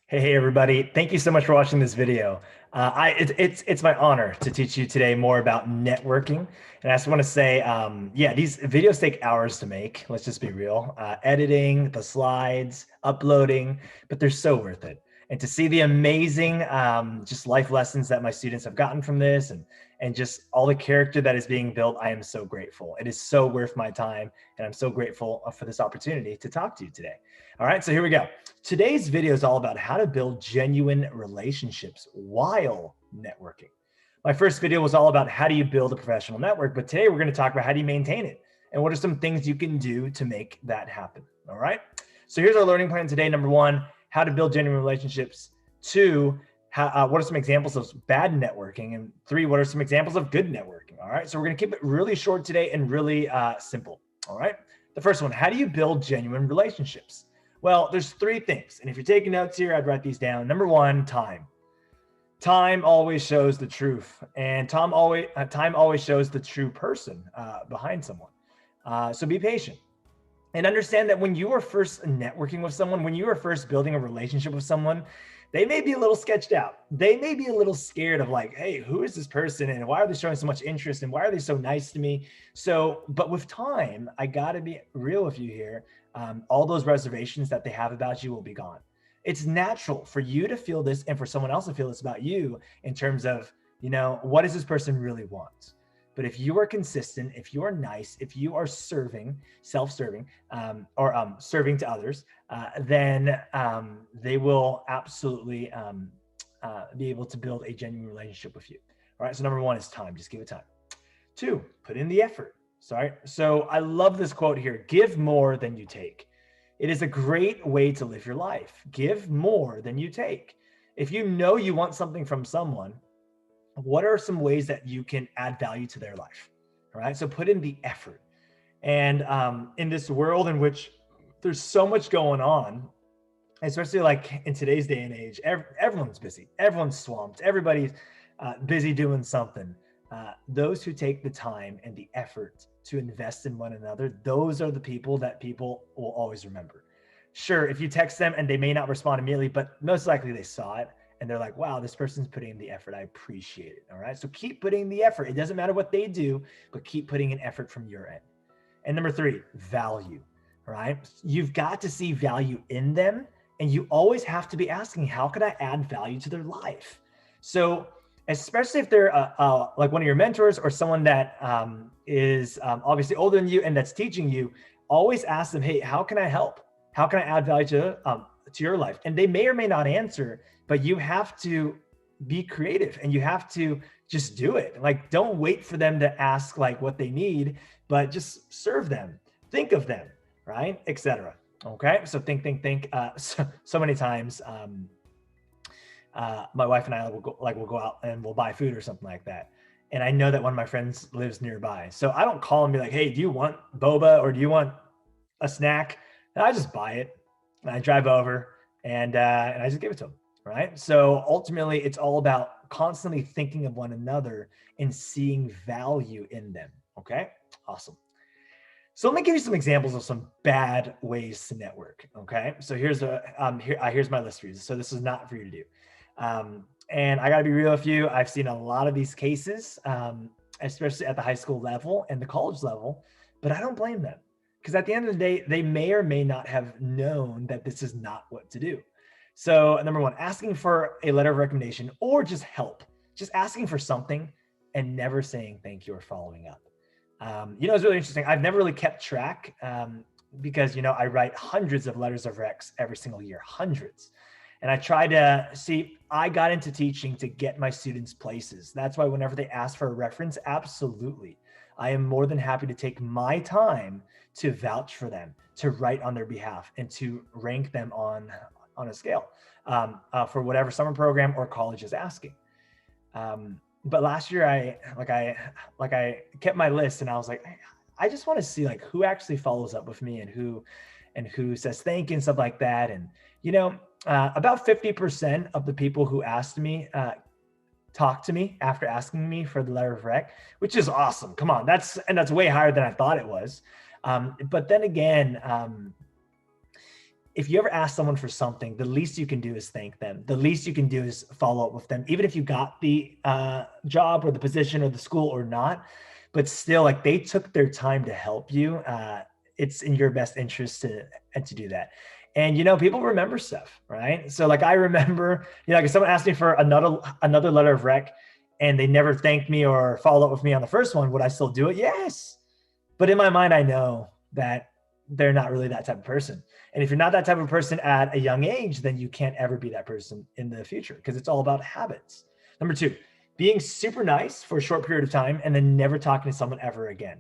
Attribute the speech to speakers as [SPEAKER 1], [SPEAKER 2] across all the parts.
[SPEAKER 1] Hey everybody, thank you so much for watching this video. It's my honor to teach you today more about networking. And I just want to say, yeah, these videos take hours to make. Let's just be real. Editing, the slides, uploading, but they're so worth it. And to see the amazing just life lessons that my students have gotten from this and just all the character that is being built, I am so grateful. It is so worth my time. And I'm so grateful for this opportunity to talk to you today. All right, so here we go. Today's video is all about how to build genuine relationships while networking. My first video was all about how do you build a professional network, but today we're going to talk about how do you maintain it and what are some things you can do to make that happen. All right, so here's our learning plan today. Number one, how to build genuine relationships. Two, what are some examples of bad networking? And three, what are some examples of good networking? All right, so we're going to keep it really short today and really simple. All right, the first one, how do you build genuine relationships? Well, there's three things. And if you're taking notes here, I'd write these down. Number one, time. Time always shows the truth. And time always shows the true person behind someone. So be patient. And understand that when you are first networking with someone, when you are first building a relationship with someone, they may be a little sketched out. They may be a little scared of like, hey, who is this person? And why are they showing so much interest? And why are they so nice to me? So, but with time, I gotta be real with you here. All those reservations that they have about you will be gone. It's natural for you to feel this and for someone else to feel this about you in terms of, you know, what does this person really want? But if you are consistent, if you are nice, if you are serving, self-serving, or serving to others, then they will absolutely be able to build a genuine relationship with you. All right, so number one is time, just give it time. Two, put in the effort. Sorry. So I love this quote here. Give more than you take. It is a great way to live your life. Give more than you take. If you know you want something from someone, what are some ways that you can add value to their life? All right. So put in the effort. And in this world in which there's so much going on, especially like in today's day and age, everyone's busy. Everyone's swamped. Everybody's busy doing something. Those who take the time and the effort to invest in one another, those are the people that people will always remember. Sure, if you text them and they may not respond immediately, but most likely they saw it and they're like, wow, this person's putting in the effort. I appreciate it. All right. So keep putting in the effort. It doesn't matter what they do, but keep putting in effort from your end. And number three, value. All right. You've got to see value in them. And you always have to be asking, how can I add value to their life? So especially if they're like one of your mentors or someone that is obviously older than you and that's teaching you, always ask them, hey, how can I help? How can I add value to your life? And they may or may not answer, but you have to be creative and you have to just do it. Like, don't wait for them to ask like what they need, but just serve them, think of them, right? Etc. Okay, so think. So many times, my wife and I will go out and we'll buy food or something like that. And I know that one of my friends lives nearby. So I don't call and be like, hey, do you want boba or do you want a snack? And I just buy it and I drive over and I just give it to them, right? So ultimately it's all about constantly thinking of one another and seeing value in them. Okay, awesome. So let me give you some examples of some bad ways to network. Okay, so here's my list for you. So this is not for you to do. And I gotta be real with you. I've seen a lot of these cases, especially at the high school level and the college level, but I don't blame them because at the end of the day, they may or may not have known that this is not what to do. So number one, asking for a letter of recommendation or just help, just asking for something and never saying thank you or following up. You know, it's really interesting. I've never really kept track because, you know, I write hundreds of letters of recs every single year, hundreds. And I try to see, I got into teaching to get my students places. That's why whenever they ask for a reference, absolutely. I am more than happy to take my time to vouch for them, to write on their behalf and to rank them on a scale for whatever summer program or college is asking. But last year I kept my list and I was like, I just want to see like who actually follows up with me and who says thank you and stuff like that. And, you know, about 50% of the people who asked me talked to me after asking me for the letter of rec, which is awesome. Come on, that's way higher than I thought it was. But then again, if you ever ask someone for something, the least you can do is thank them. The least you can do is follow up with them, even if you got the job or the position or the school or not. But still, like, they took their time to help you. It's in your best interest to do that. And, people remember stuff, right? So like, I remember, like, if someone asked me for another letter of rec and they never thanked me or followed up with me on the first one, would I still do it? Yes. But in my mind, I know that they're not really that type of person. And if you're not that type of person at a young age, then you can't ever be that person in the future, because it's all about habits. Number 2, being super nice for a short period of time and then never talking to someone ever again.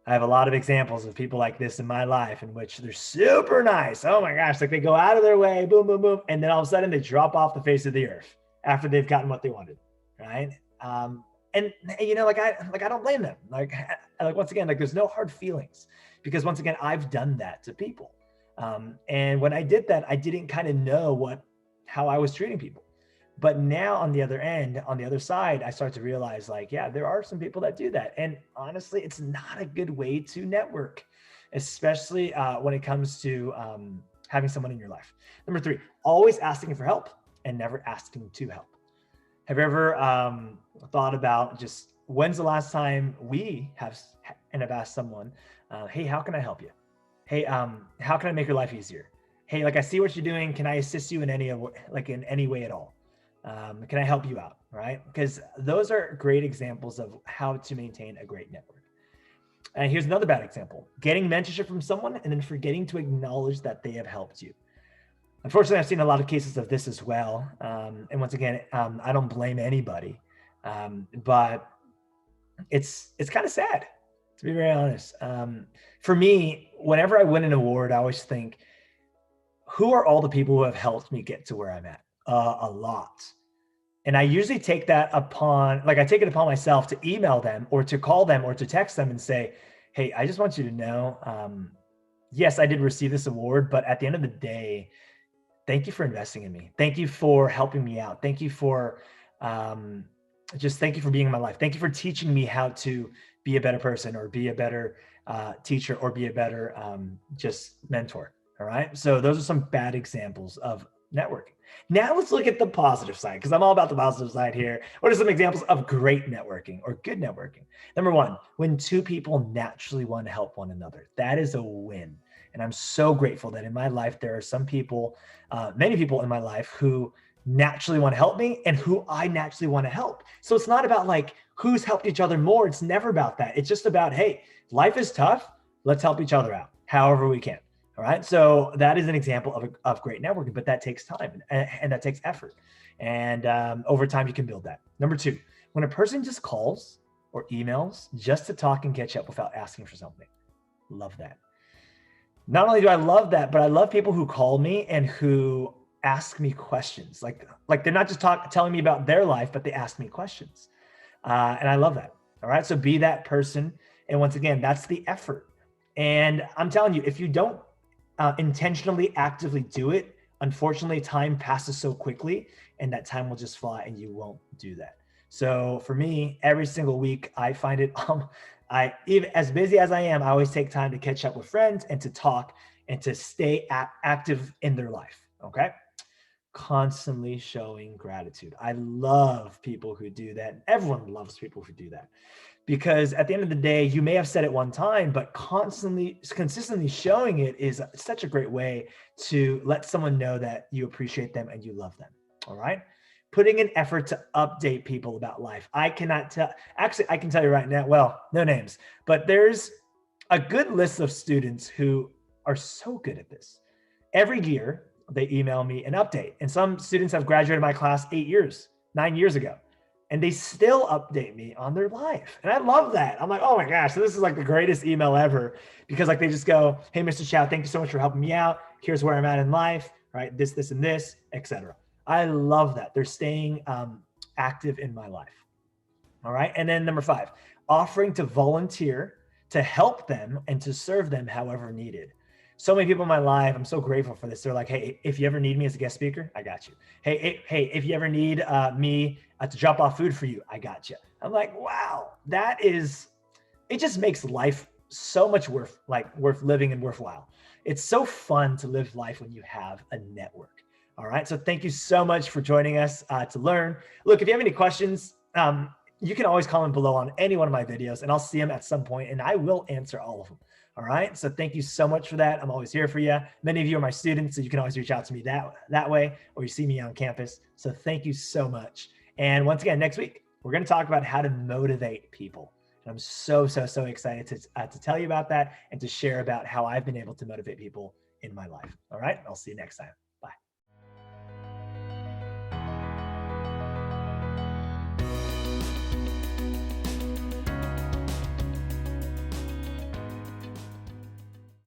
[SPEAKER 1] I have a lot of examples of people like this in my life, in which they're super nice. Oh my gosh, like, they go out of their way, boom, boom, boom. And then all of a sudden they drop off the face of the earth after they've gotten what they wanted, right? And like, I don't blame them. Like, once again, like, there's no hard feelings, because once again, I've done that to people. And when I did that, I didn't kind of know how I was treating people. But now on the other end, on the other side, I start to realize, like, yeah, there are some people that do that. And honestly, it's not a good way to network, especially when it comes to having someone in your life. Number 3, always asking for help and never asking to help. Have you ever thought about just, when's the last time we have asked someone, hey, how can I help you? Hey, how can I make your life easier? Hey, like, I see what you're doing. Can I assist you in any way at all? Can I help you out? Right? Because those are great examples of how to maintain a great network. And here's another bad example: getting mentorship from someone and then forgetting to acknowledge that they have helped you. Unfortunately, I've seen a lot of cases of this as well. And once again, I don't blame anybody, but it's kind of sad, to be very honest. For me, whenever I win an award, I always think, who are all the people who have helped me get to where I'm at? A lot. And I usually take it upon myself to email them or to call them or to text them and say, hey, I just want you to know, yes, I did receive this award, but at the end of the day, thank you for investing in me. Thank you for helping me out. Thank you for thank you for being in my life. Thank you for teaching me how to be a better person, or be a better teacher, or be a better just mentor. All right. So those are some bad examples of networking. Now let's look at the positive side, because I'm all about the positive side here. What are some examples of great networking or good networking? Number 1, when 2 people naturally want to help one another. That is a win. And I'm so grateful that in my life, there are some people, many people in my life, who naturally want to help me and who I naturally want to help. So it's not about like who's helped each other more. It's never about that. It's just about, hey, life is tough. Let's help each other out however we can. All right. So that is an example of great networking, but that takes time and that takes effort. And over time, you can build that. Number 2, when a person just calls or emails just to talk and catch up without asking for something. Love that. Not only do I love that, but I love people who call me and who ask me questions. Like they're not just telling me about their life, but they ask me questions. And I love that. All right. So be that person. And once again, that's the effort. And I'm telling you, if you don't intentionally, actively do it, unfortunately, time passes so quickly and that time will just fly and you won't do that. So for me, every single week, I find it, even as busy as I am, I always take time to catch up with friends and to talk and to stay active in their life. Okay. Constantly showing gratitude. I love people who do that. Everyone loves people who do that, because at the end of the day, you may have said it one time, but consistently showing it is such a great way to let someone know that you appreciate them and you love them. All right. Putting an effort to update people about life. I can tell you right now, well, no names, but there's a good list of students who are so good at this. Every year, they email me an update. And some students have graduated my class 9 years ago, and they still update me on their life. And I love that. I'm like, oh my gosh, so this is like the greatest email ever, because like they just go, hey, Mr. Chow, thank you so much for helping me out. Here's where I'm at in life, right? This, and this, etc. I love that. They're staying active in my life. All right. And then number 5, offering to volunteer to help them and to serve them however needed. So many people in my life, I'm so grateful for this. They're like, hey, if you ever need me as a guest speaker, I got you. Hey, if you ever need me to drop off food for you, I got you. I'm like, wow, it just makes life so much worth living and worthwhile. It's so fun to live life when you have a network. All right. So thank you so much for joining us to learn. Look, if you have any questions, you can always comment below on any one of my videos and I'll see them at some point and I will answer all of them. All right. So thank you so much for that. I'm always here for you. Many of you are my students, so you can always reach out to me that way, or you see me on campus. So thank you so much. And once again, next week, we're going to talk about how to motivate people. And I'm so excited to tell you about that and to share about how I've been able to motivate people in my life. All right. I'll see you next time.